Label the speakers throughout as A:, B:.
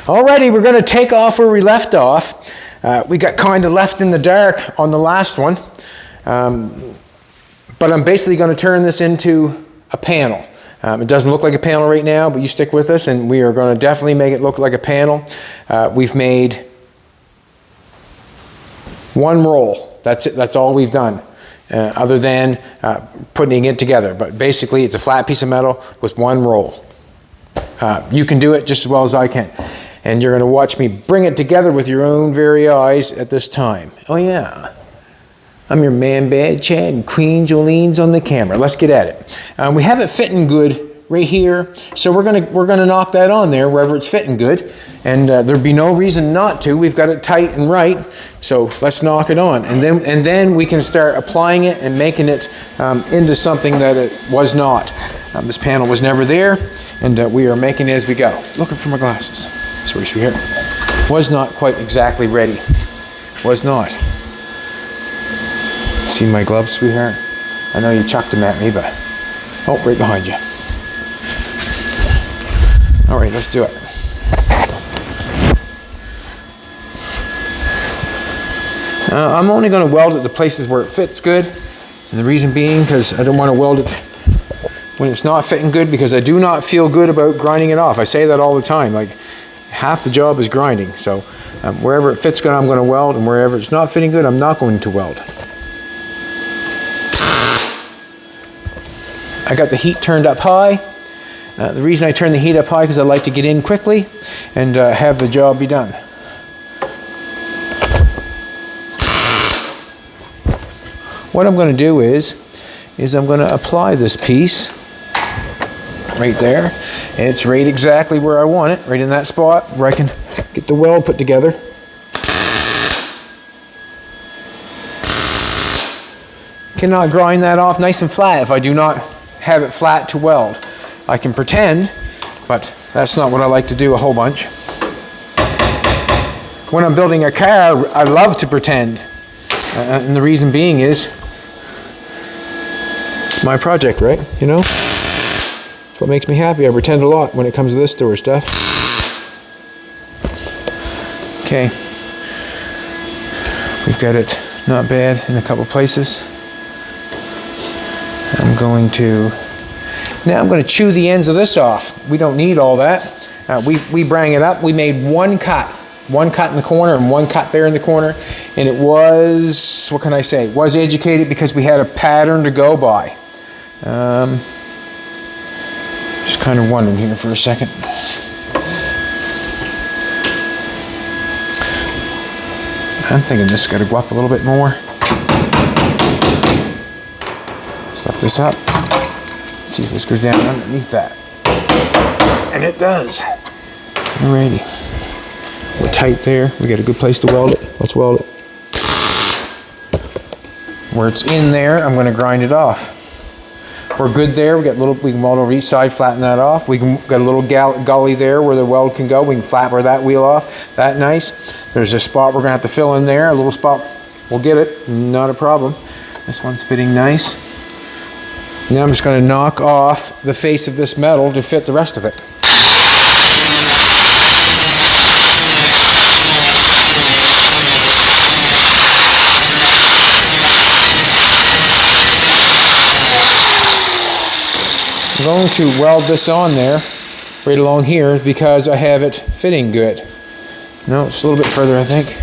A: Alrighty, we're going to take off where we left off. We got kind of left in the dark on the last one, but I'm basically going to turn this into a panel. It doesn't look like a panel right now, but you stick with us and we are going to definitely make it look like a panel. We've made one roll. That's it. That's all we've done, other than putting it together. But basically, it's a flat piece of metal with one roll. You can do it just as well as I can. And you're going to watch me bring it together with your own very eyes at this time. Oh yeah. I'm your man Bad Chad and Queen Jolene's on the camera. Let's get at it. We have it fitting good right here, so we're gonna knock that on there wherever it's fitting good, and there'd be no reason not to. We've got it tight and right, so let's knock it on, and then we can start applying it and making it into something that it was not. This panel was never there, and we are making it as we go. Looking for my glasses. Sorry, sweetheart. Was not quite exactly ready. Was not. See my gloves, sweetheart? I know you chucked them at me, but... Oh, right behind you. All right, let's do it. I'm only going to weld it the places where it fits good. And the reason being, because I don't want to weld it when it's not fitting good, because I do not feel good about grinding it off. I say that all the time. Like, half the job is grinding. So wherever it fits good, I'm going to weld, and wherever it's not fitting good, I'm not going to weld. I got the heat turned up high. The reason I turn the heat up high because I like to get in quickly and have the job be done. What I'm going to do is I'm going to apply this piece right there. And it's right exactly where I want it, right in that spot where I can get the weld put together. Cannot grind that off nice and flat if I do not have it flat to weld. I can pretend, but that's not what I like to do a whole bunch. When I'm building a car, I love to pretend. And the reason being is, it's my project, right? You know? It's what makes me happy. I pretend a lot when it comes to this sort of stuff. Okay. We've got it not bad in a couple places. I'm going to chew the ends of this off. We don't need all that. We bring it up. We made one cut in the corner and one cut there in the corner. And it was, what can I say? It was educated because we had a pattern to go by. Just kind of wondering here for a second. I'm thinking this has got to go up a little bit more. Lift this up. See if this goes down underneath that. And it does. Alrighty. We're tight there. We got a good place to weld it. Let's weld it. Where it's in there, I'm going to grind it off. We're good there. We can weld over each side, flatten that off. We got a little gully there where the weld can go. We can flatten that wheel off. That nice. There's a spot we're going to have to fill in there. A little spot. We'll get it. Not a problem. This one's fitting nice. Now I'm just going to knock off the face of this metal to fit the rest of it. I'm going to weld this on there, right along here, because I have it fitting good. No, it's a little bit further, I think.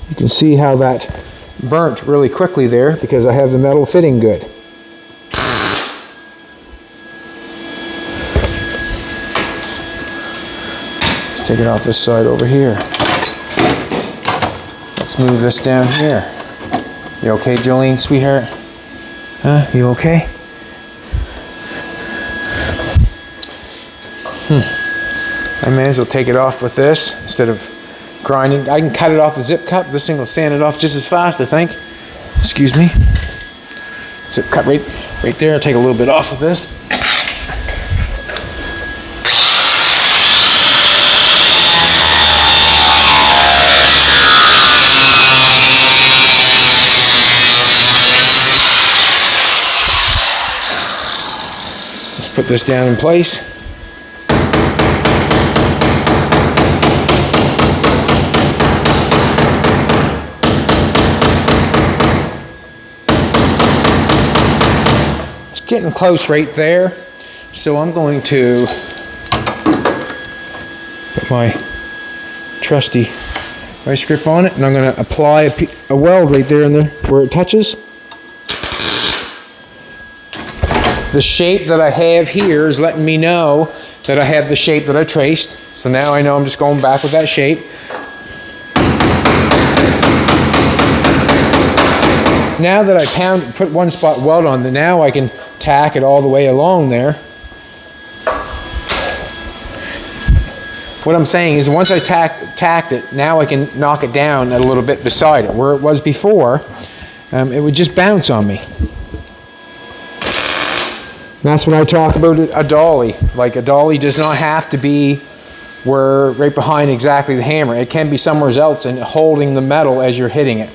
A: You can see how that burnt really quickly there because I have the metal fitting good. Let's take it off this side over here. Let's move this down here. You okay, Jolene, sweetheart? Huh? You okay? I may as well take it off with this instead of grinding. I can cut it off the zip cup. This thing will sand it off just as fast, I think. Excuse me. Zip cut right there. I'll take a little bit off of this. put this down in place. It's getting close right there, so I'm going to put my trusty vice grip on it, and I'm going to apply a weld right there in there where it touches. The shape that I have here is letting me know that I have the shape that I traced. So now I know I'm just going back with that shape. Now that I put one spot weld on, now I can tack it all the way along there. What I'm saying is once I tacked it, now I can knock it down a little bit beside it. Where it was before, it would just bounce on me. That's when I talk about a dolly. Like, a dolly does not have to be right behind exactly the hammer. It can be somewhere else and holding the metal as you're hitting it.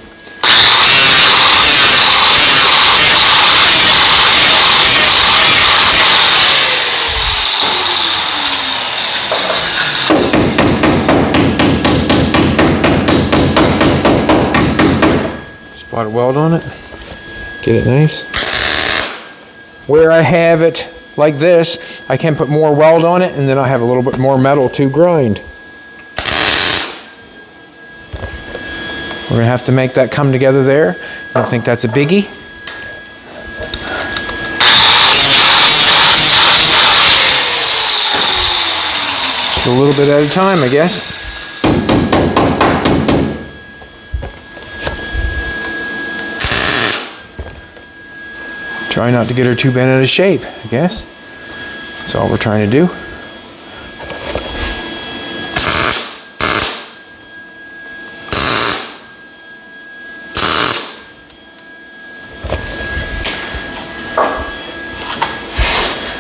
A: Spot a weld on it. Get it nice. Where I have it like this, I can put more weld on it, and then I have a little bit more metal to grind. We're going to have to make that come together there. I don't think that's a biggie. Just a little bit at a time, I guess. Try not to get her too bent out of shape, I guess. That's all we're trying to do.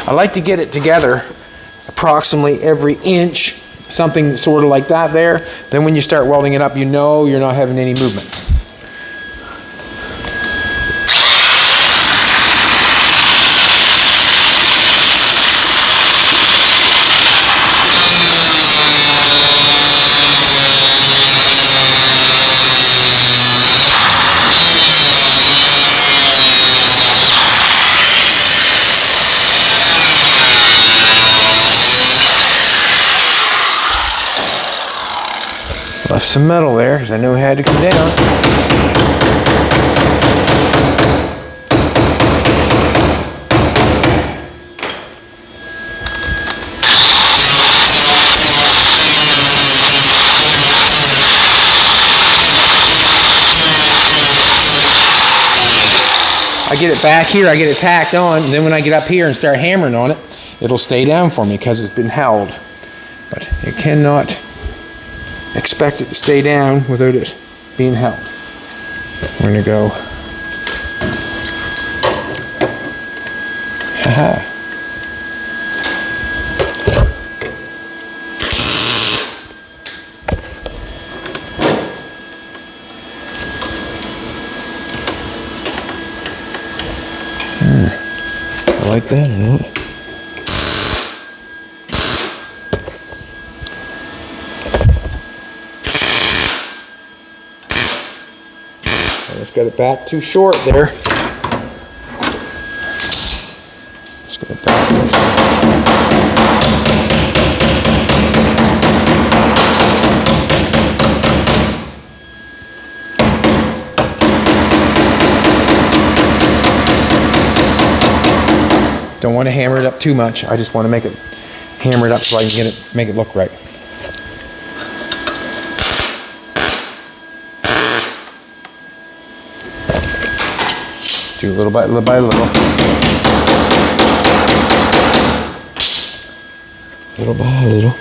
A: I like to get it together approximately every inch, something sort of like that there. Then when you start welding it up, you know you're not having any movement. Left some metal there because I knew it had to come down. I get it back here, I get it tacked on, and then when I get up here and start hammering on it, it'll stay down for me because it's been held. But it cannot expect it to stay down without it being held. We're going to go. Haha. I like that or not? Just got it back too short there. Just got it back too short. Don't want to hammer it up too much. I just want to make it hammer it up so I can make it look right. Do little by little. Little by little.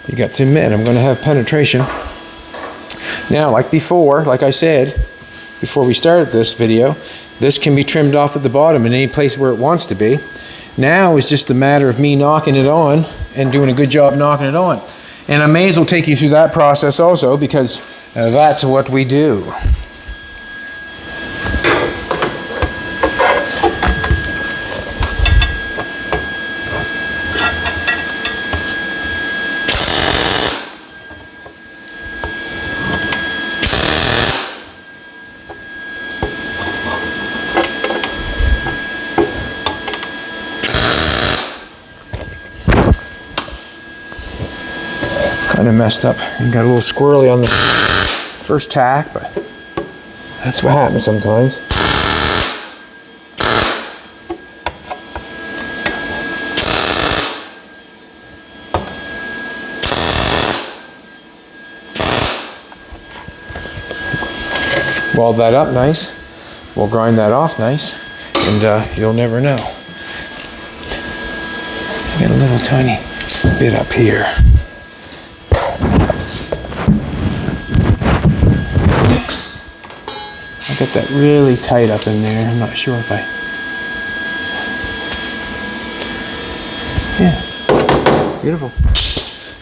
A: You got to admit, I'm going to have penetration. Now, like before, like I said, before we started this video, this can be trimmed off at the bottom in any place where it wants to be. Now it's just a matter of me knocking it on and doing a good job knocking it on. And I may as well take you through that process also, because that's what we do. Kind of messed up and got a little squirrely on the first tack, but that's what happens sometimes. Weld that up nice. We'll grind that off nice, and you'll never know. Get a little tiny bit up here. I got that really tight up in there. I'm not sure if yeah, beautiful.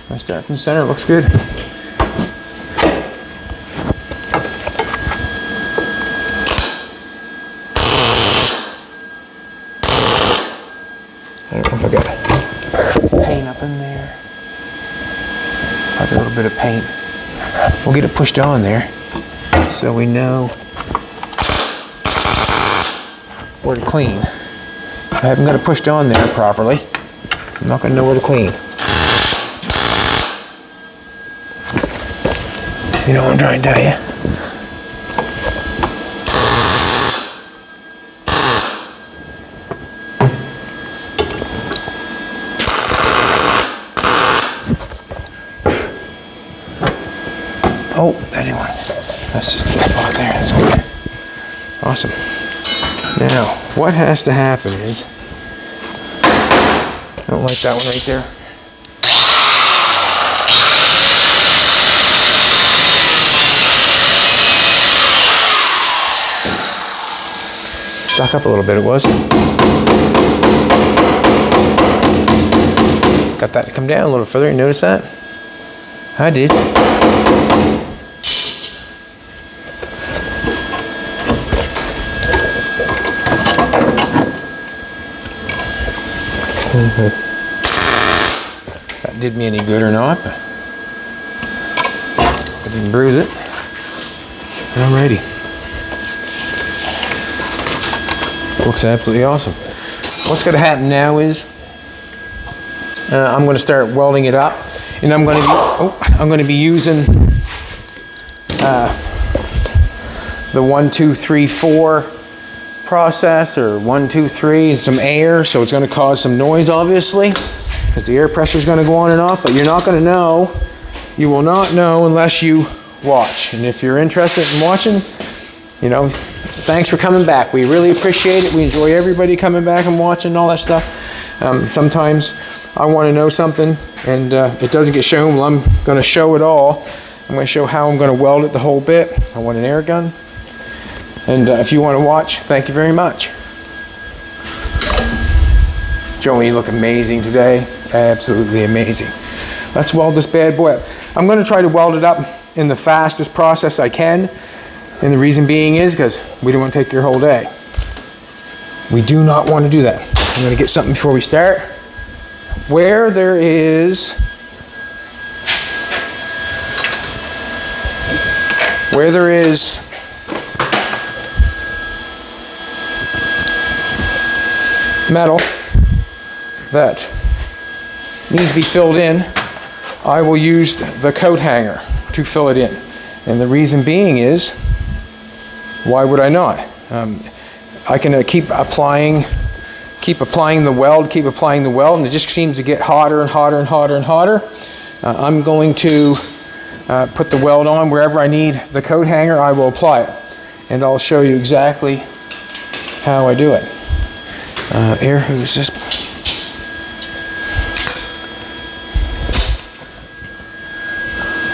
A: I start from the center, looks good. I don't know if I got paint up in there. Probably a little bit of paint. We'll get it pushed on there so we know where to clean. If I haven't got it pushed on there properly, I'm not going to know where to clean. You know what I'm trying to tell you? Oh, that didn't work. That's just a spot there. That's good. Awesome. Now, what has to happen is, I don't like that one right there. Stuck up a little bit, it was. Got that to come down a little further. You notice that? I did. That did me any good or not, but I didn't bruise it. Alrighty. Looks absolutely awesome. What's going to happen now is I'm going to start welding it up, and I'm going to be using the 1, 2, 3, 4 process, or 1, 2, 3, some air, so it's going to cause some noise, obviously, because the air pressure is going to go on and off, but you're not going to know. You will not know unless you watch. And if you're interested in watching, you know, thanks for coming back. We really appreciate it. We enjoy everybody coming back and watching all that stuff. Sometimes I want to know something and it doesn't get shown. Well, I'm going to show it all. I'm going to show how I'm going to weld it the whole bit. I want an air gun. And if you want to watch, thank you very much. Joey, you look amazing today. Absolutely amazing. Let's weld this bad boy up. I'm going to try to weld it up in the fastest process I can. And the reason being is because we don't want to take your whole day. We do not want to do that. I'm going to get something before we start. Where there is metal that needs to be filled in, I will use the coat hanger to fill it in. And the reason being is, why would I not? I can keep applying the weld, and it just seems to get hotter and hotter and hotter and hotter. I'm going to put the weld on wherever I need the coat hanger. I will apply it, and I'll show you exactly how I do it. Air hose this.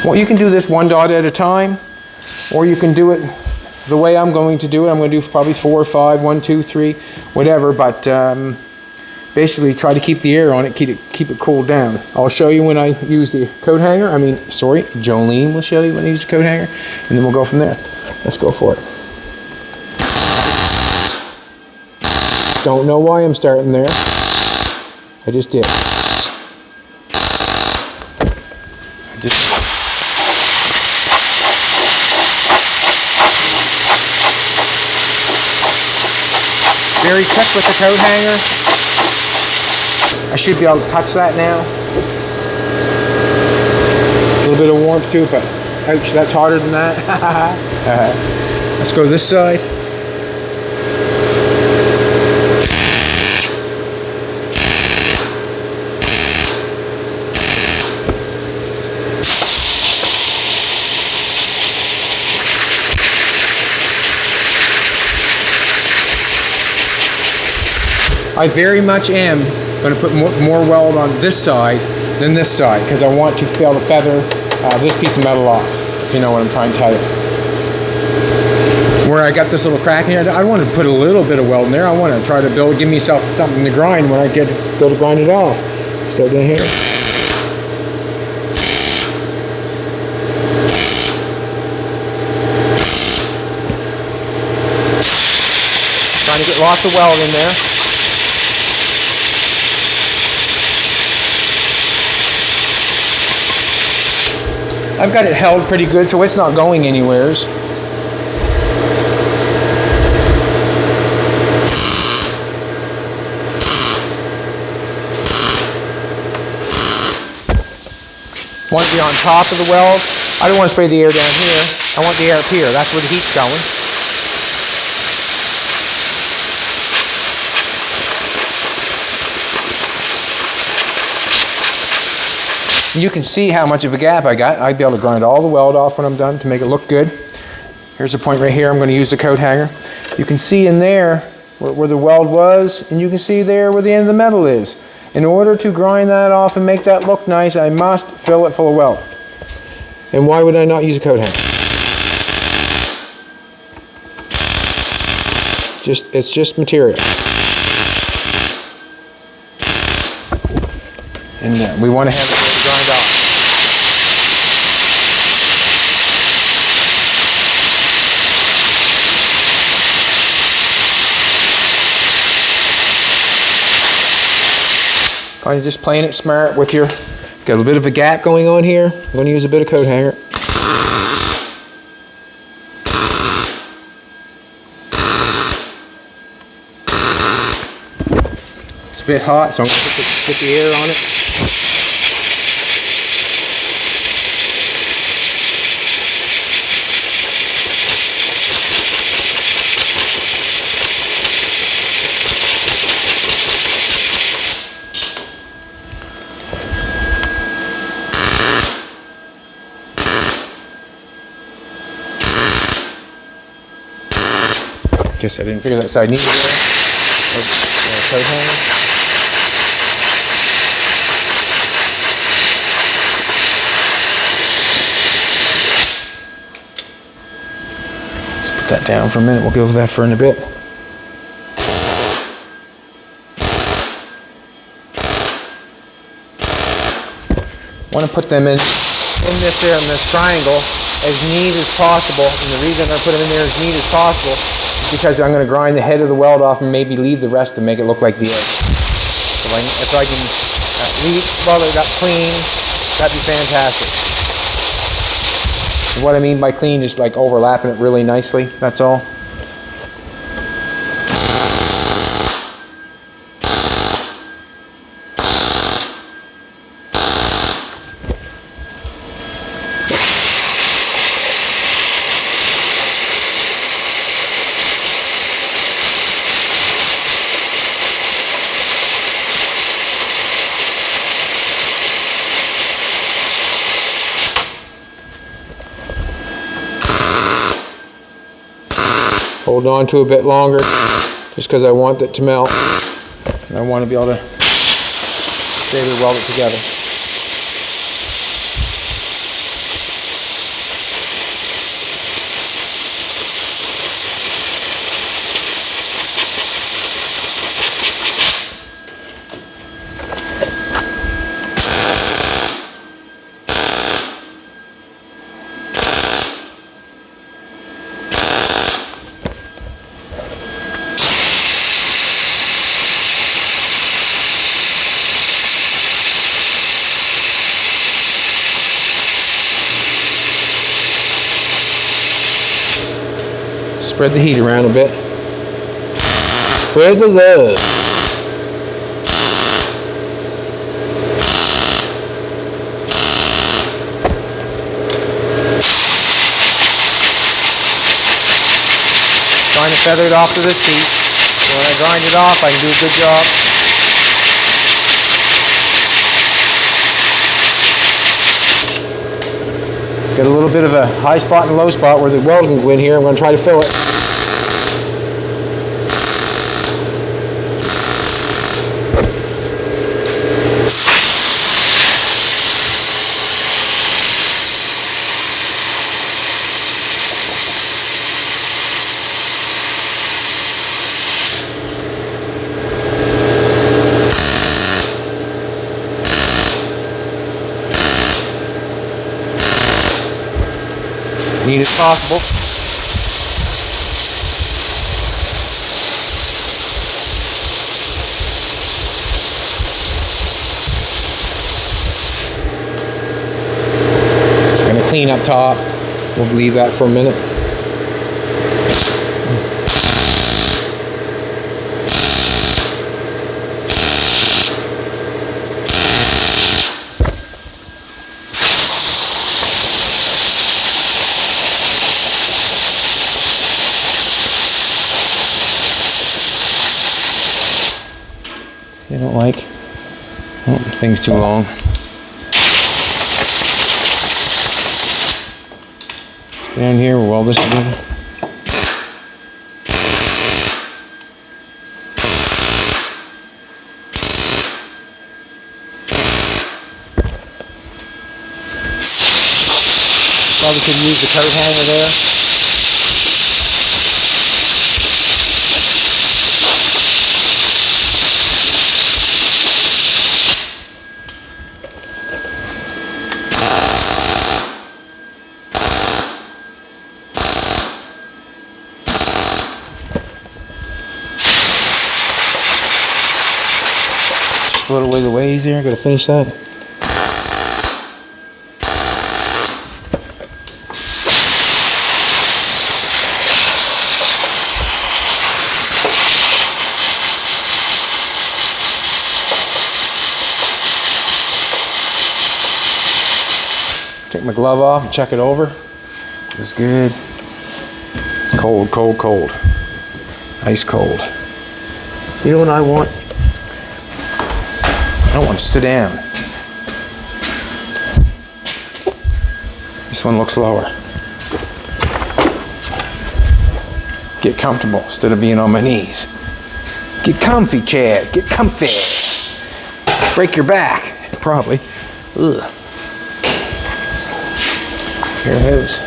A: Well, you can do this one dot at a time, Or you can do it the way I'm going to do it. I'm going to do probably 4 or 5, 1, 2, 3, whatever, but basically try to keep the air on it, keep it cooled down. I'll show you when I use the coat hanger. Jolene will show you when I use the coat hanger, and then we'll go from there. Let's go for it. Don't know why I'm starting there. I just did. Very quick with the coat hanger. I should be able to touch that now. A little bit of warmth to it, but ouch, that's hotter than that. Let's go this side. I very much am going to put more weld on this side than this side because I want to be able to feather this piece of metal off, if you know what I'm trying to tell you. Where I got this little crack here, I want to put a little bit of weld in there. I want to try to give myself something to grind when I go to grind it off. Start down here. Trying to get lots of weld in there. I've got it held pretty good, so it's not going anywheres. Want to be on top of the weld. I don't want to spray the air down here. I want the air up here. That's where the heat's going. You can see how much of a gap I got. I'd be able to grind all the weld off when I'm done to make it look good. Here's a point right here. I'm going to use the coat hanger. You can see in there where the weld was, and you can see there where the end of the metal is. In order to grind that off and make that look nice, I must fill it full of weld. And why would I not use a coat hanger? It's just material. And we want to have it grind off. Kind of just playing it smart with your, got a little bit of a gap going on here. I'm going to use a bit of coat hanger. It's a bit hot, so I'm going to get the air on it. Guess I didn't figure that side needed there. Coat hanger. Let's put that down for a minute. We'll go over that for in a bit. I want to put them in this here, in this triangle, as neat as possible. And the reason I put them in there as neat as possible because I'm going to grind the head of the weld off and maybe leave the rest to make it look like the end. So if I can neat, weld it up clean, that'd be fantastic. What I mean by clean, just like overlapping it really nicely, that's all. Hold on to a bit longer just because I want it to melt and I want to be able to stay able to weld it together. Spread the heat around a bit. Spread the love. Trying to feather it off to this heat. When I grind it off, I can do a good job. Get a little bit of a high spot and a low spot where the weld can go in here. I'm going to try to fill it. Neat as possible. I'm going to clean up top. We'll leave that for a minute. I don't like. Oh, thing's too long. Down here, we'll weld this together. Probably could use the turret hanger there. A little wiggle ways there, gotta finish that. Take my glove off and check it over. It's good. Cold, cold, cold. Ice cold. You know what I want? I don't want to sit down. This one looks lower. Get comfortable instead of being on my knees. Get comfy, Chad. Get comfy. Break your back, probably. Ugh. Here it is.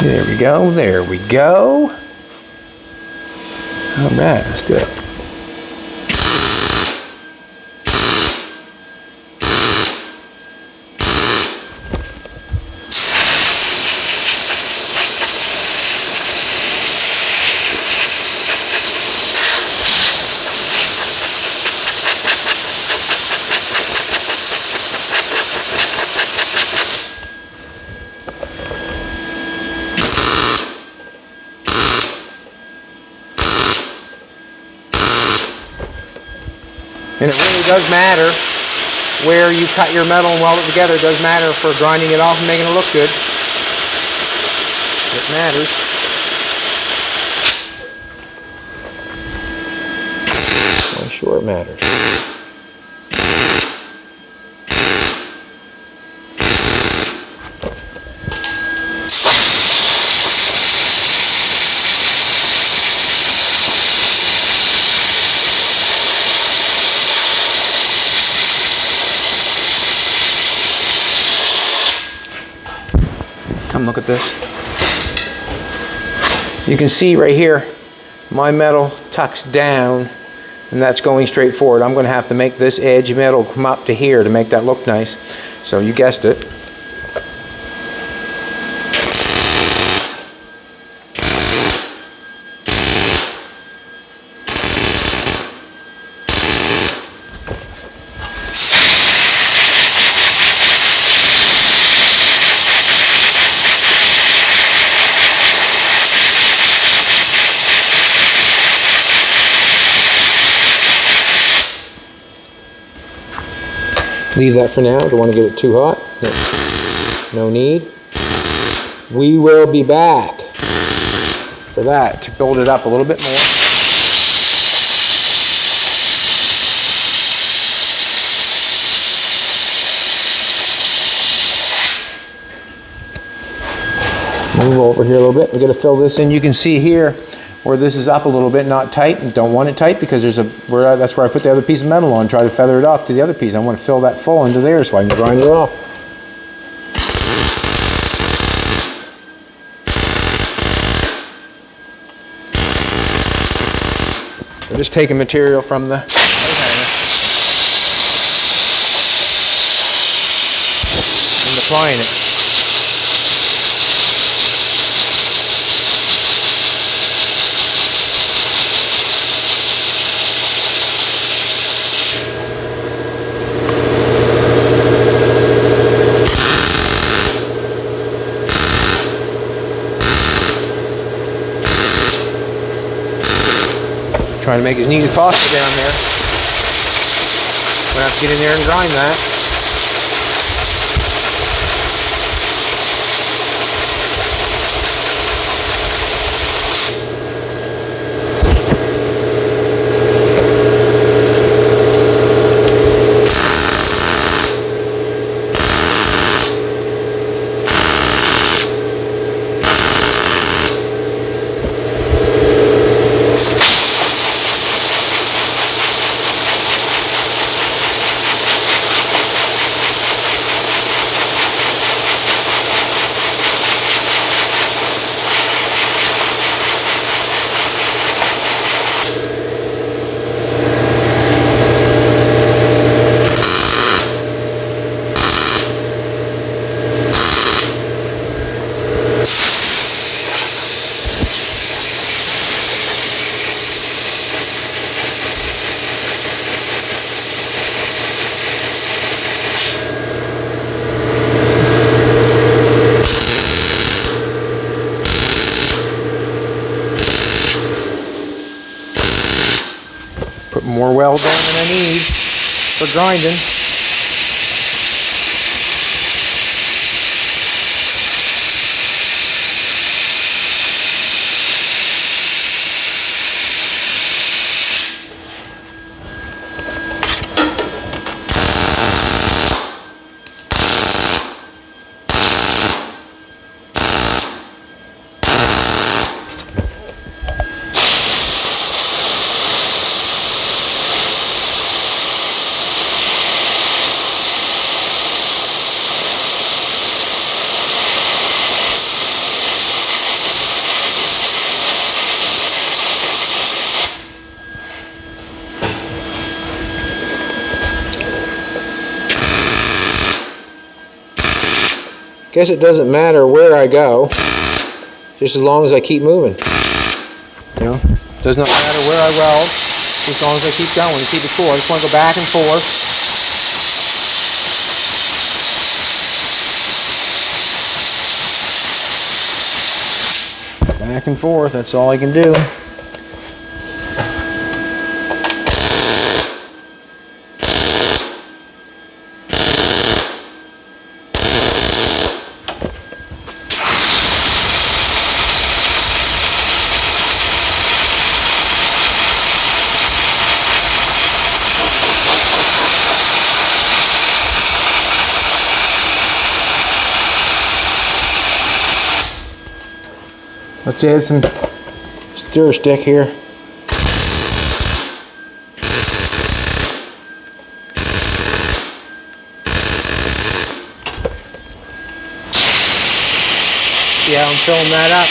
A: There we go. There we go. All right, let's do it. And it really does matter where you cut your metal and weld it together. It does matter for grinding it off and making it look good. It matters. Well, sure it matters. Come look at this. You can see right here, my metal tucks down, and that's going straight forward. I'm going to have to make this edge metal come up to here to make that look nice. So you guessed it. Leave that for now. Don't want to get it too hot. No need. We will be back for that to build it up a little bit more. Move over here a little bit. We're going to fill this in. You can see here where this is up a little bit, not tight. Don't want it tight because that's where I put the other piece of metal on. Try to feather it off to the other piece. I want to fill that full into there so I can grind it off. We're just taking material from the and applying it. Trying to make it as neat as possible down there. We'll have to get in there and grind that. Put more weld on than I need for grinding. Guess it doesn't matter where I go, just as long as I keep moving. You know, it does not matter where I weld, just as long as I keep going. See before, I just want to go back and forth. Back and forth, that's all I can do. Let's add some stir stick here. See how I'm filling that up?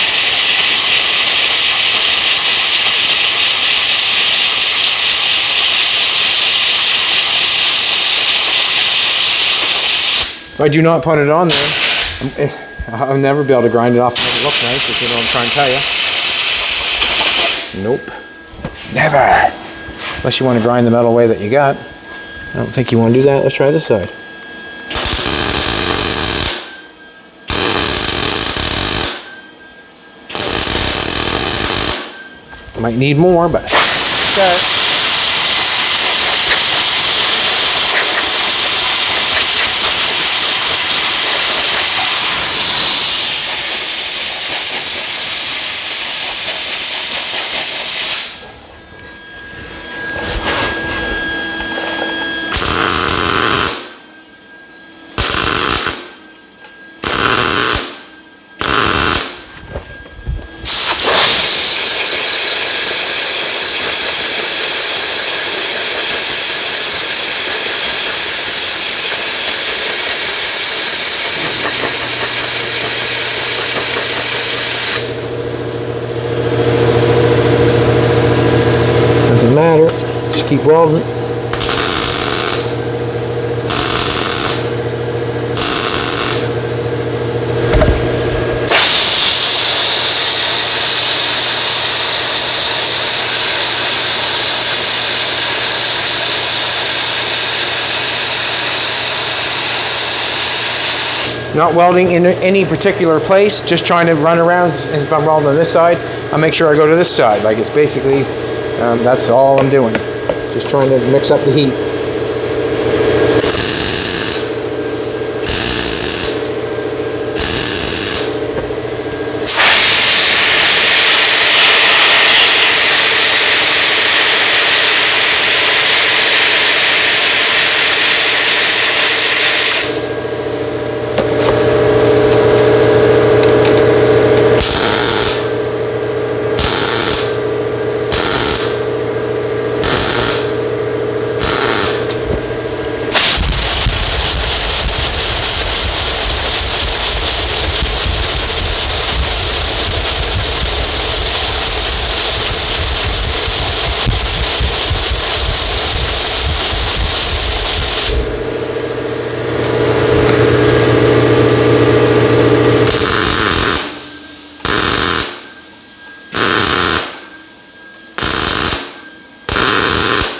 A: If I do not put it on there, I'll never be able to grind it off to make it look nice, is what I'm trying to tell you. Nope. Never. Unless you want to grind the metal away that you got. I don't think you want to do that. Let's try this side. Might need more, but start. Keep welding. Not welding in any particular place, just trying to run around. As if I'm welding on this side, I'll make sure I go to this side. Like, it's basically, that's all I'm doing. Just trying to mix up the heat.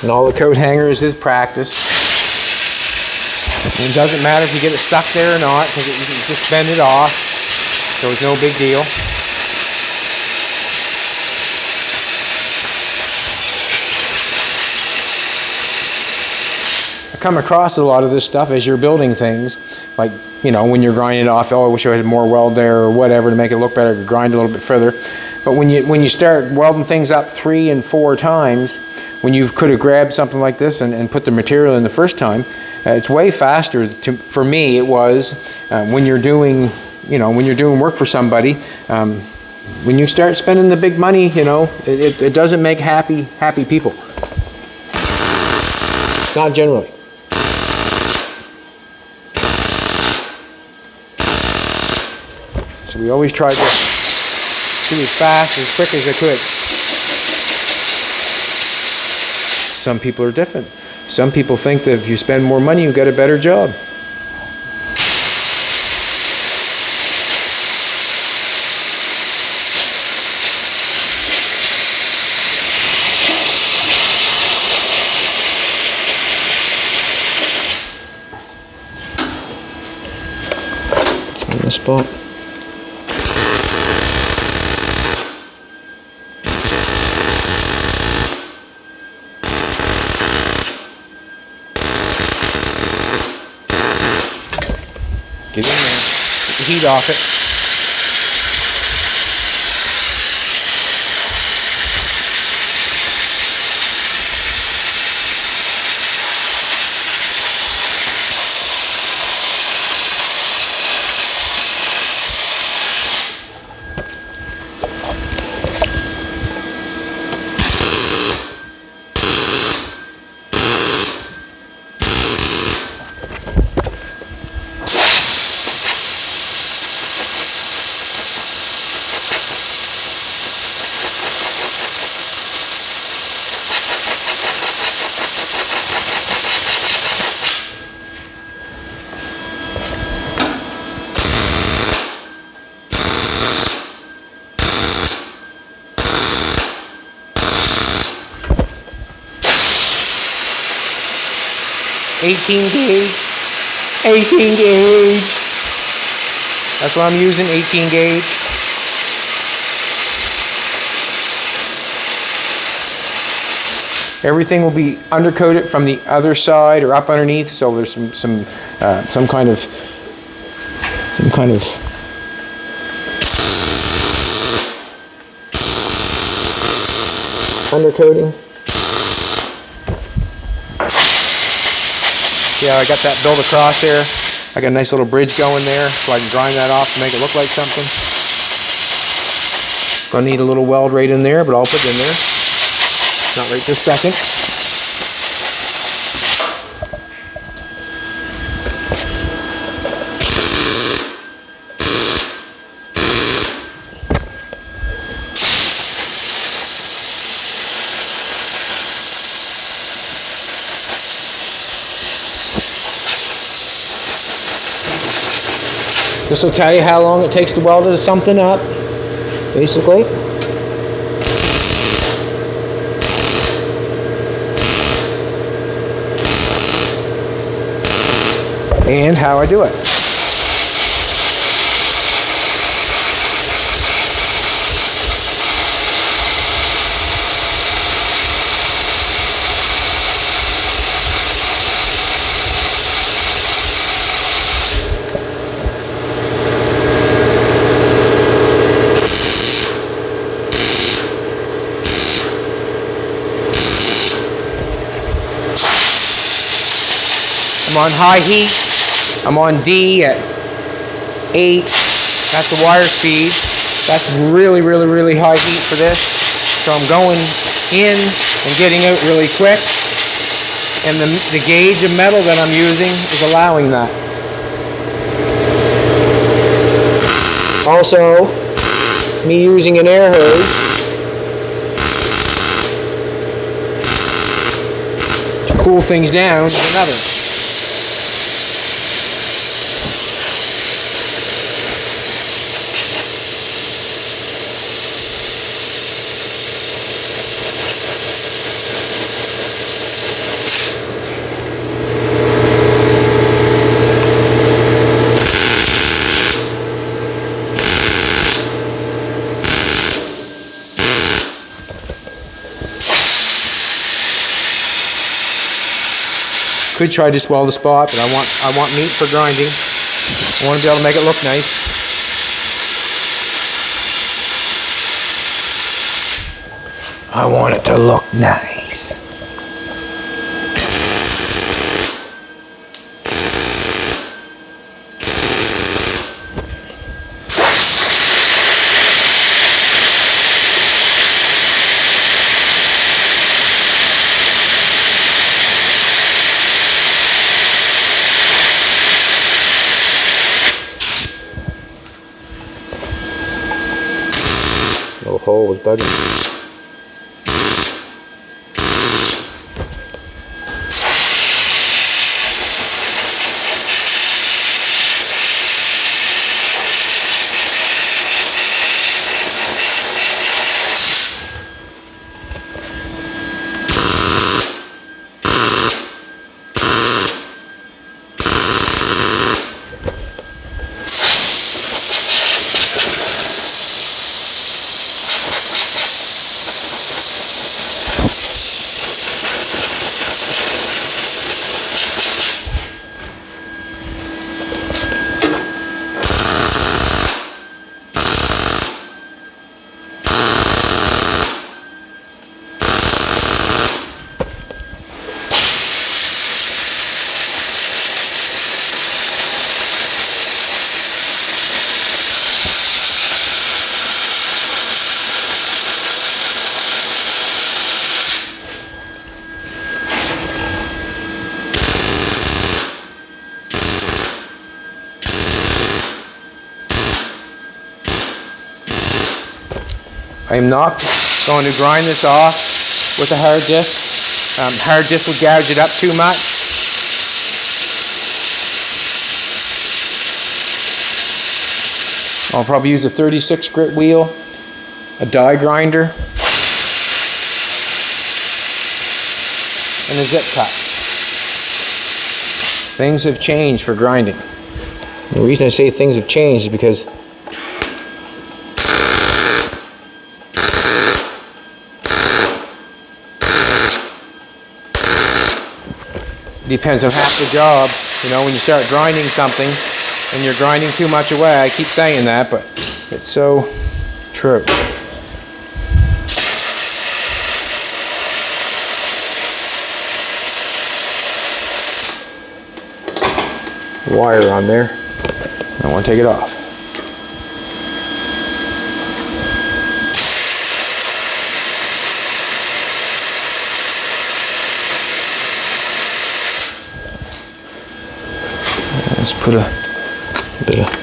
A: And all the coat hangers is practice. It doesn't matter if you get it stuck there or not, because you can just bend it off, so it's no big deal. I come across a lot of this stuff as you're building things, like, you know, when you're grinding it off, oh, I wish I had more weld there or whatever to make it look better, grind a little bit further. But when you start welding things up 3 and 4 times, when you could have grabbed something like this and put the material in the first time, it's way faster. For me, it was when you're doing, you know, when you're doing work for somebody. When you start spending the big money, you know, it doesn't make happy people. Not generally. So we always try to be as fast and quick as I could. Some people are different. Some people think that if you spend more money, you get a better job. On the spot. Get in there, get the heat off it. Eighteen gauge. That's what I'm using, 18 gauge. Everything will be undercoated from the other side or up underneath, so there's some kind of undercoating. Yeah, I got that built across there. I got a nice little bridge going there, so I can grind that off to make it look like something. Gonna need a little weld right in there, but I'll put it in there. Not right this second. This will tell you how long it takes to weld something up, basically. And how I do it. I'm on high heat. I'm on D at 8. That's the wire speed. That's really, really, really high heat for this. So I'm going in and getting out really quick. And the gauge of metal that I'm using is allowing that. Also, me using an air hose to cool things down in the oven. Could try just weld the spot, but I want meat for grinding. I want to be able to make it look nice. I want it to look nice. Little hole was bugging me. I am not going to grind this off with a hard disc. Hard disc would gouge it up too much. I'll probably use a 36 grit wheel, a die grinder, and a zip cut. Things have changed for grinding. The reason I say things have changed is because depends on half the job. You know, when you start grinding something and you're grinding too much away, I keep saying that, but it's so true. Wire on there. I want to take it off. Let's put a bit of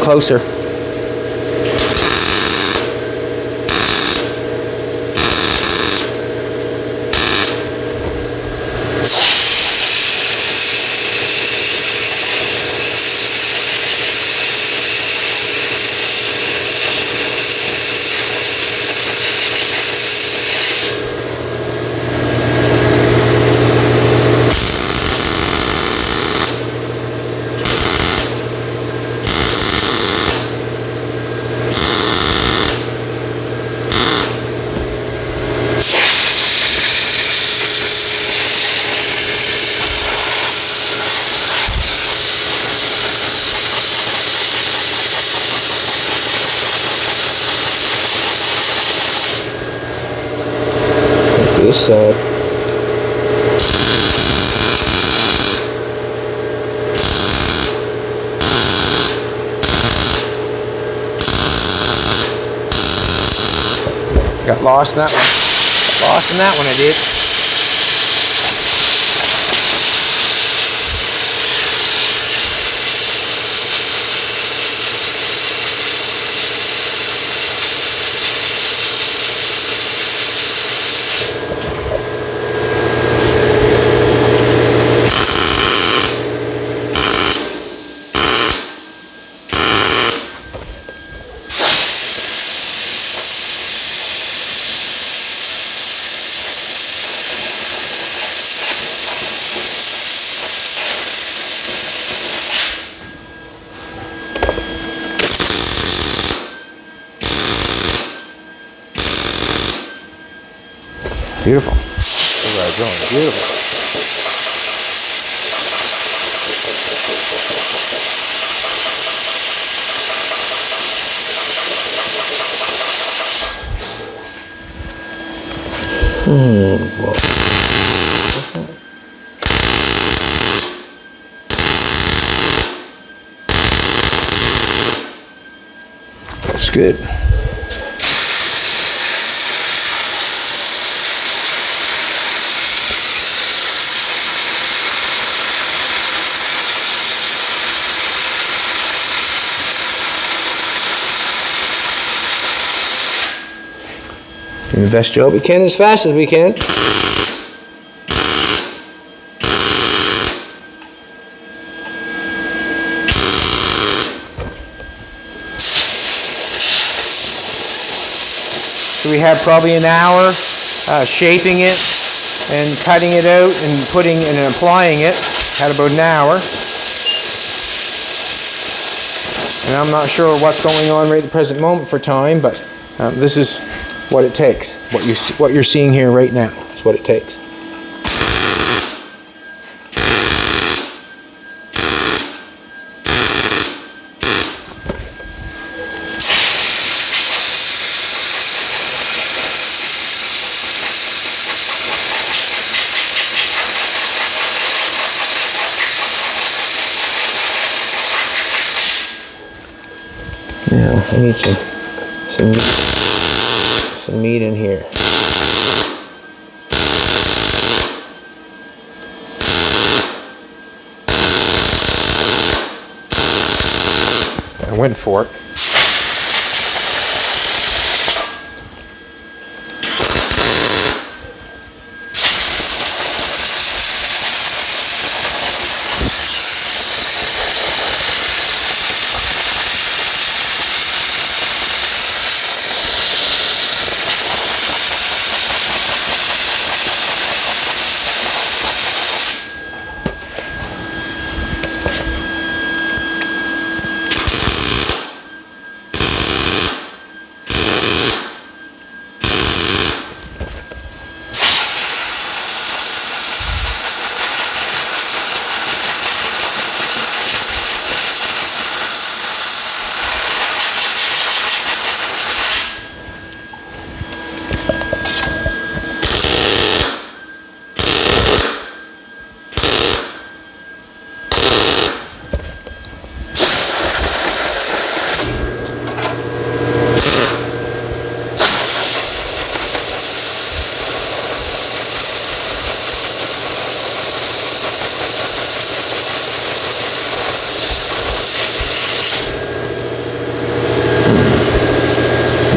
A: closer. This side. Got lost in that one. Lost in that one, I did. Beautiful. Beautiful. That's good. Doing the best job we can as fast as we can. So we have probably an hour shaping it and cutting it out and putting and applying it. Had about an hour. And I'm not sure what's going on right at the present moment for time, but this is what it takes. What you're seeing here right now is what it takes. Now I need some meat in here. I went for it.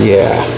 A: Yeah.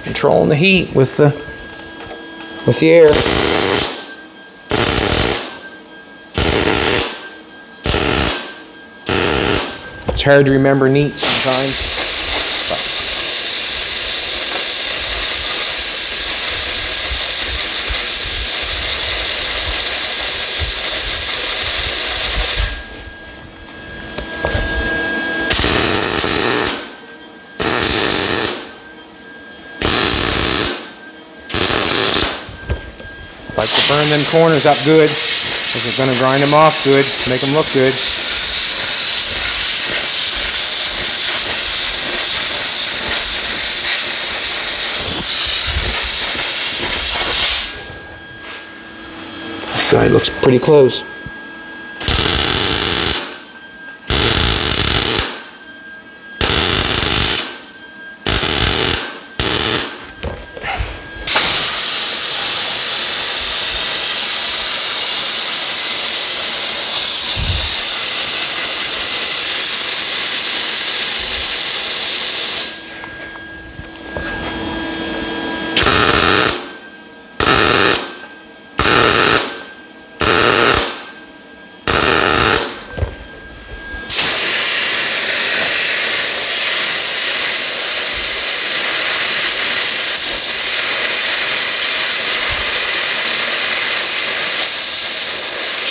A: Controlling the heat with the air. It's hard to remember neat sometimes. Burn them corners up good. You're going to grind them off good, make them look good. This side looks pretty close.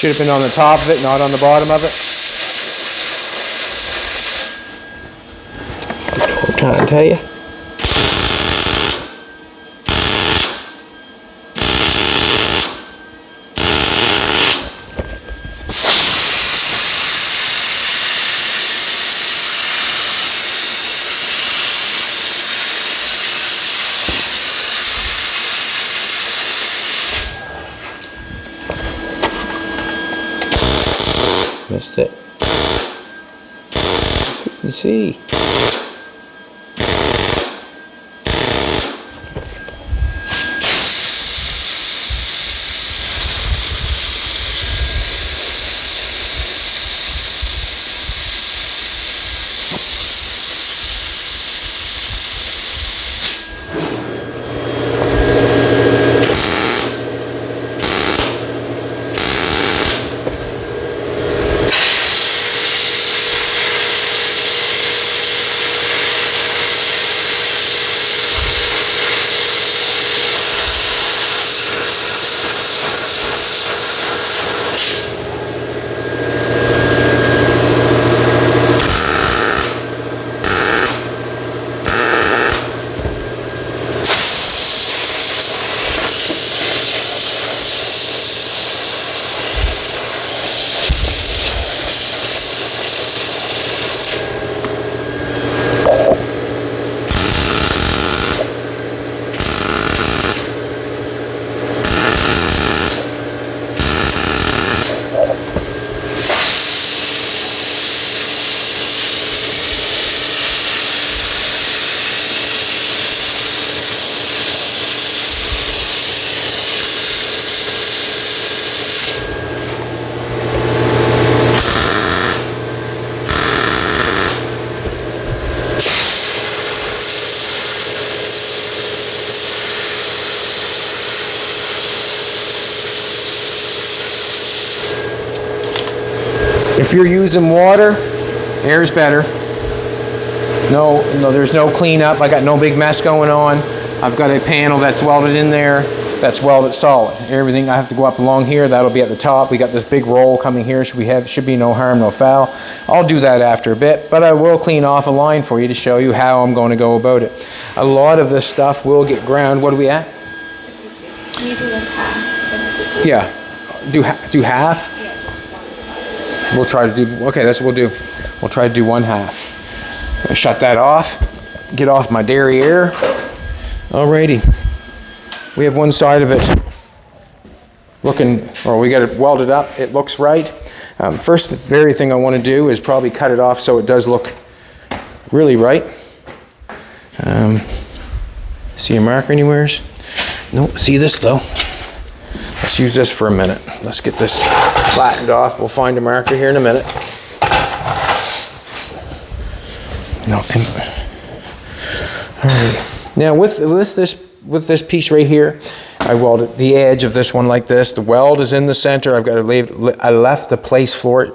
A: Should have been on the top of it, not on the bottom of it. You know what I'm trying to tell you? Missed it. You see. If you're using water, air's better. No, there's no cleanup. I got no big mess going on. I've got a panel that's welded in there, that's welded solid. Everything I have to go up along here, that'll be at the top. We got this big roll coming here. Should be no harm, no foul. I'll do that after a bit, but I will clean off a line for you to show you how I'm going to go about it. A lot of this stuff will get ground. What are we at?
B: 52. You do like half.
A: Yeah. Do half?
B: Yes.
A: We'll try to do, okay, that's what we'll do. We'll try to do 1/2. Shut that off. Get off my derriere. Alrighty. We have one side of it looking, or we got it welded up. It looks right. First, the very thing I want to do is probably cut it off so it does look really right. See a marker anywheres? No, see this though. Let's use this for a minute. Let's get this flattened off. We'll find a marker here in a minute. No. All right. Now with this piece right here, I welded the edge of this one like this. The weld is in the center. I left a place for it. I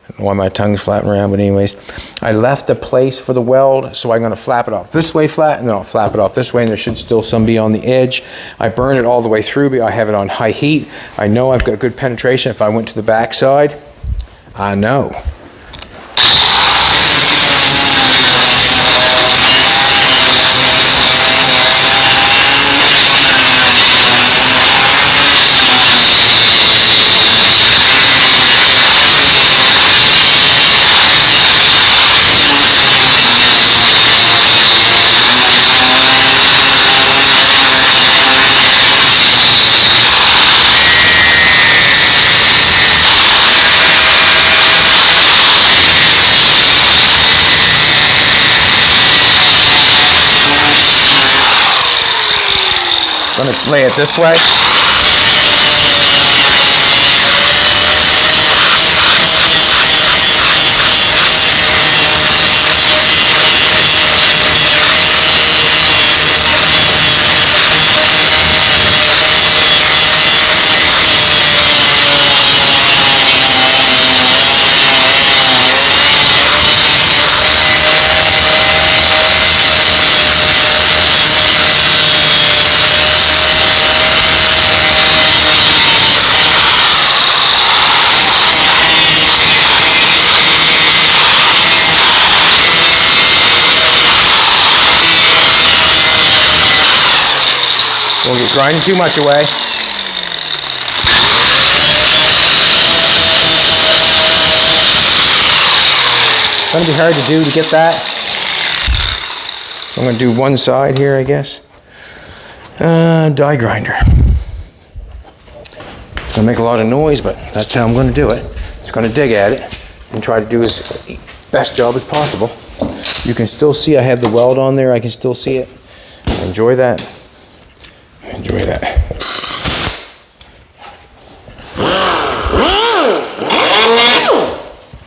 A: don't know why my tongue's flapping around, but anyways, I left a place for the weld, so I'm going to flap it off this way flat, and then I'll flap it off this way, and there should still some be on the edge. I burn it all the way through, but I have it on high heat. I know I've got good penetration. If I went to the back side, I know. I'm going to lay it this way. Don't get grinding too much away. It's going to be hard to do to get that. I'm going to do one side here, I guess. Die grinder. It's going to make a lot of noise, but that's how I'm going to do it. It's going to dig at it and try to do his best job as possible. You can still see I have the weld on there. I can still see it. Enjoy that. Enjoy that.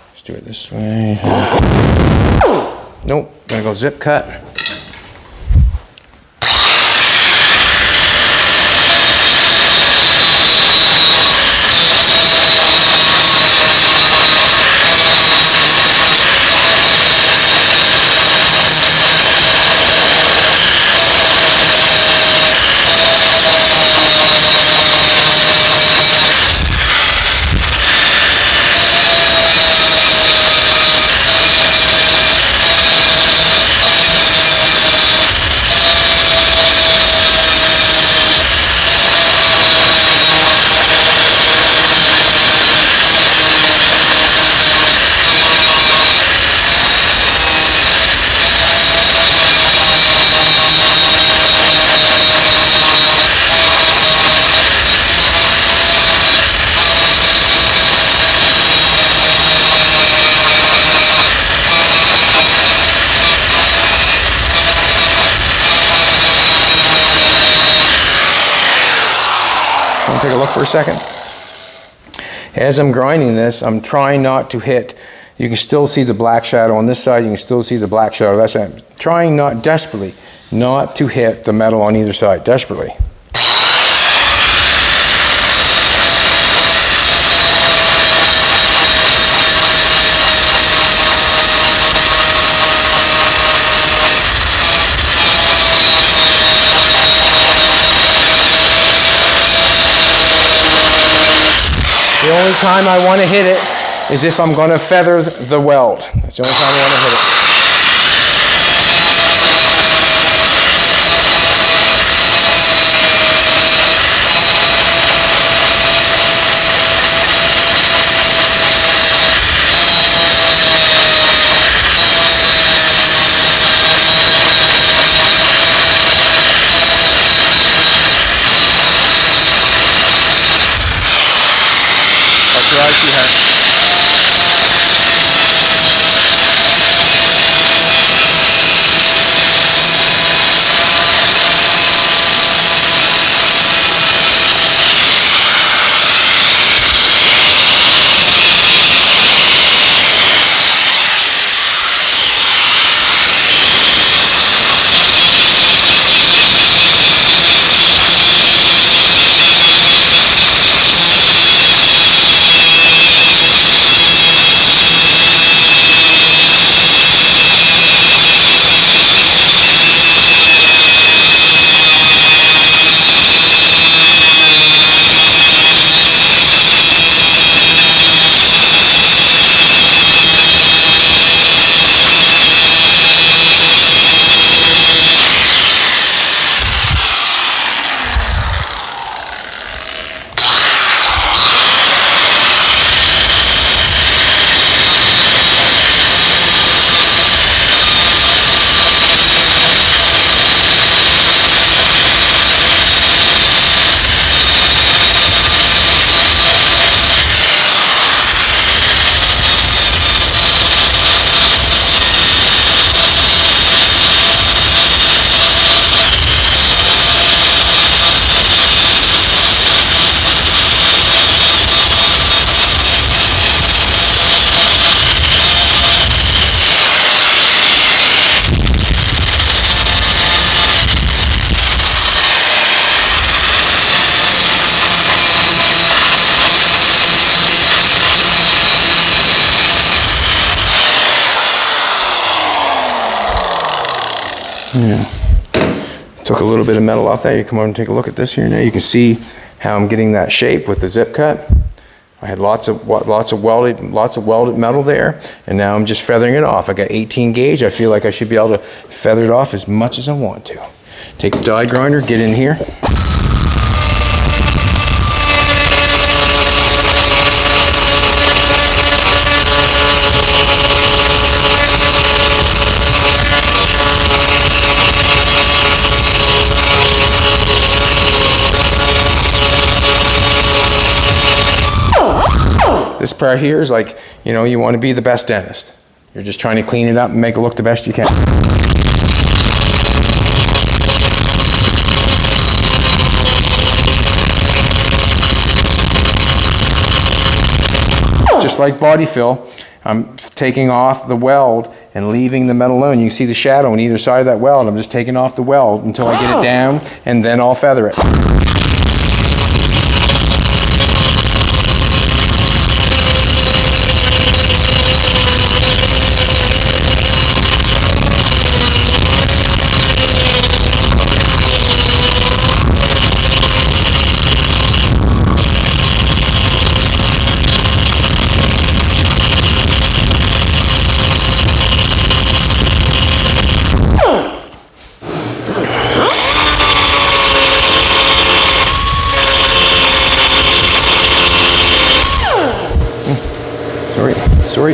A: Let's do it this way. Nope, gotta go zip cut. Take a look for a second. As I'm grinding this, I'm trying not to hit You can still see the black shadow on this side, you can still see the black shadow on that side. I'm trying not desperately not to hit the metal on either side, desperately. The only time I want to hit it is if I'm going to feather the weld. That's the only time I want to hit it. Yeah. Took a little bit of metal off there. You come over and take a look at this here. Now you can see how I'm getting that shape with the zip cut. I had lots of welded metal there, and now I'm just feathering it off. I got 18 gauge. I feel like I should be able to feather it off as much as I want to. Take the die grinder, get in here. This part here is like, you know, you want to be the best dentist. You're just trying to clean it up and make it look the best you can. Just like body fill, I'm taking off the weld and leaving the metal alone. You can see the shadow on either side of that weld. I'm just taking off the weld until I get it down, and then I'll feather it.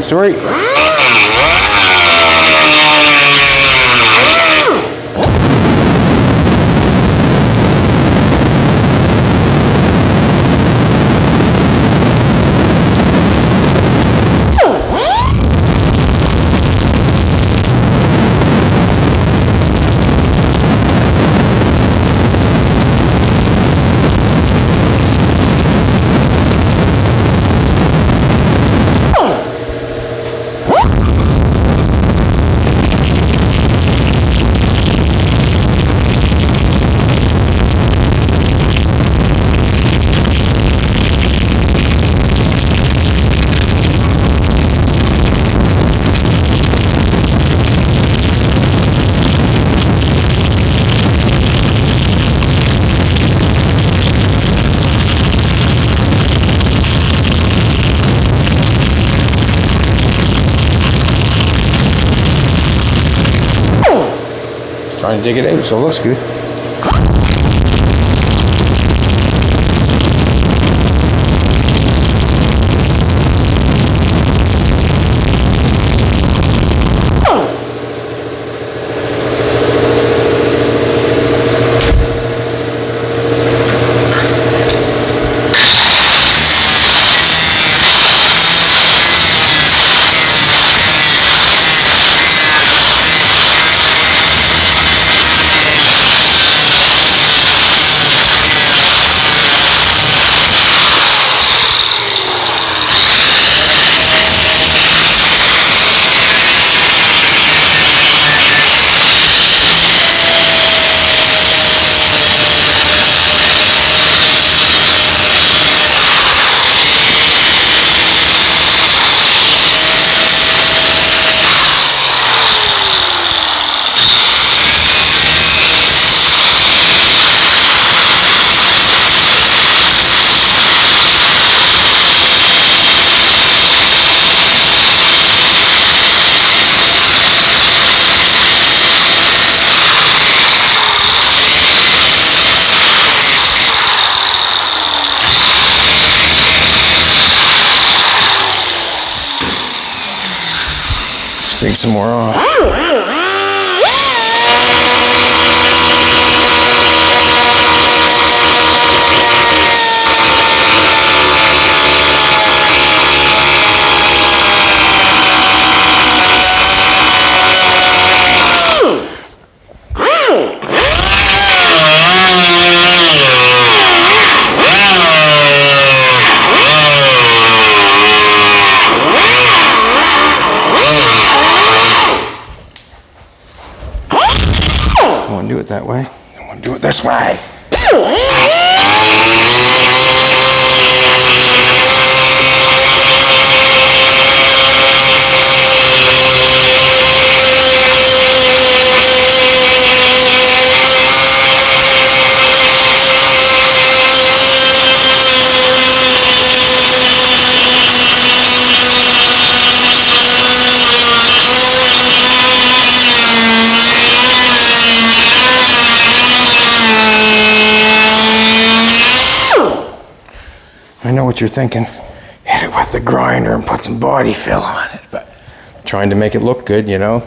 A: Sorry. trying to dig it out, so it looks good. Take some more off. I want to do it that way. I want to do it this way. I know what you're thinking. Hit it with the grinder and put some body fill on it, but trying to make it look good, you know.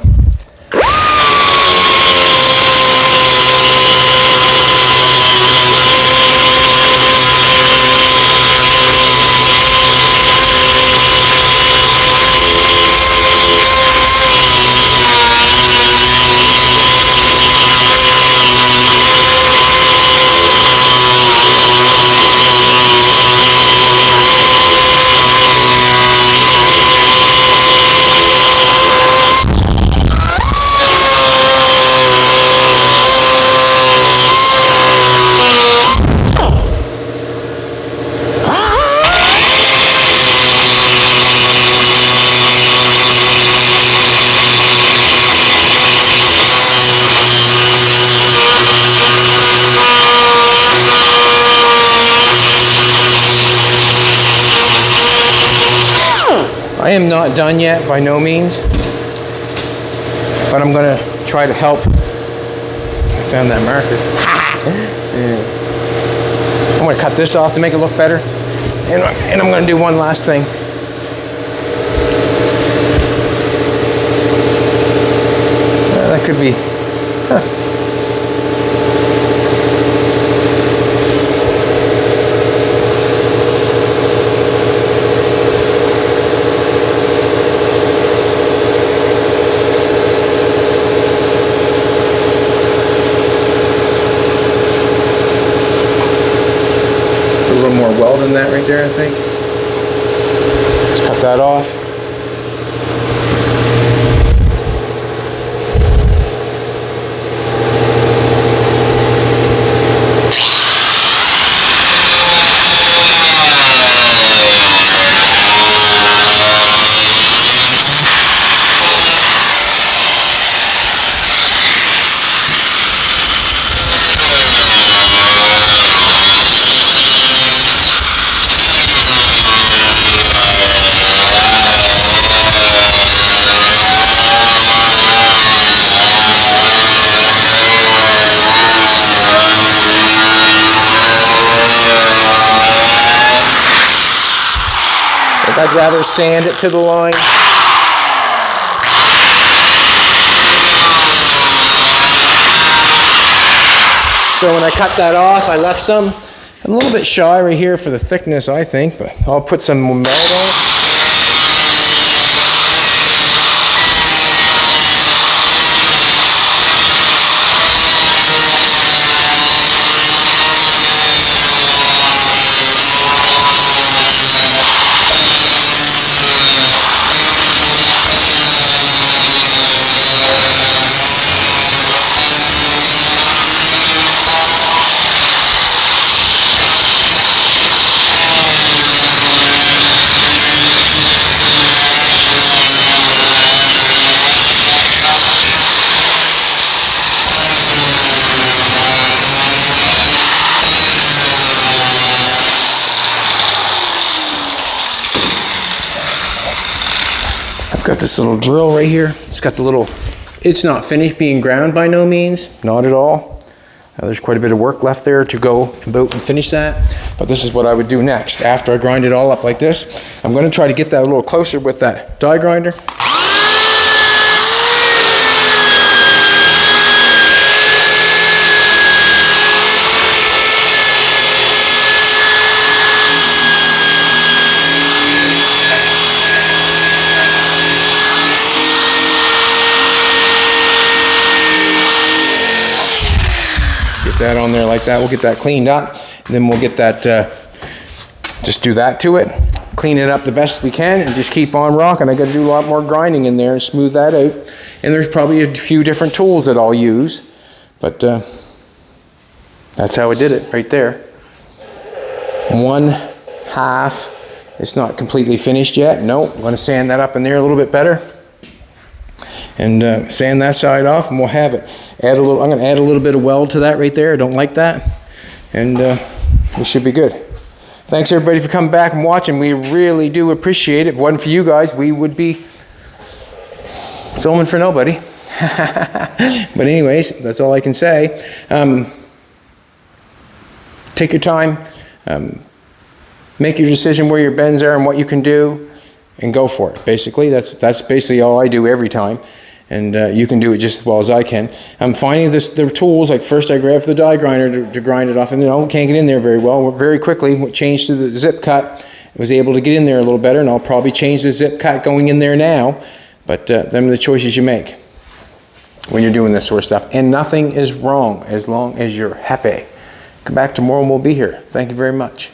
A: I am not done yet, by no means, but I'm gonna try to help. I found that marker. Yeah. I'm gonna cut this off to make it look better, and I'm gonna do one last thing. That could be, huh. A little more weld in that right there, I think. Let's cut that off. I'd rather sand it to the line. So when I cut that off, I left some a little bit shy right here for the thickness, I think, but I'll put some more melt on it. Got this little drill right here. It's got the little, it's not finished being ground by no means, not at all. There's quite a bit of work left there to go about and finish that. But this is what I would do next. After I grind it all up like this, I'm going to try to get that a little closer with that die grinder. That on there like that. We'll get that cleaned up, and then we'll get that, just do that to it, clean it up the best we can, and just keep on rocking. I got to do a lot more grinding in there and smooth that out. And there's probably a few different tools that I'll use, but that's how I did it right there. One half, it's not completely finished yet. No, I'm going to sand that up in there a little bit better. And sand that side off, and we'll have it. I'm going to add a little bit of weld to that right there. I don't like that. And we should be good. Thanks everybody for coming back and watching. We really do appreciate it. If it wasn't for you guys, we would be filming for nobody. But anyways, that's all I can say. Take your time. Make your decision where your bends are and what you can do, and go for it. Basically, that's basically all I do every time. And you can do it just as well as I can. I'm finding the tools, like first I grabbed the die grinder to grind it off, and can't get in there very well. Very quickly changed to the zip cut. I was able to get in there a little better, and I'll probably change the zip cut going in there now. But them are the choices you make when you're doing this sort of stuff. And nothing is wrong as long as you're happy. Come back tomorrow and we'll be here. Thank you very much.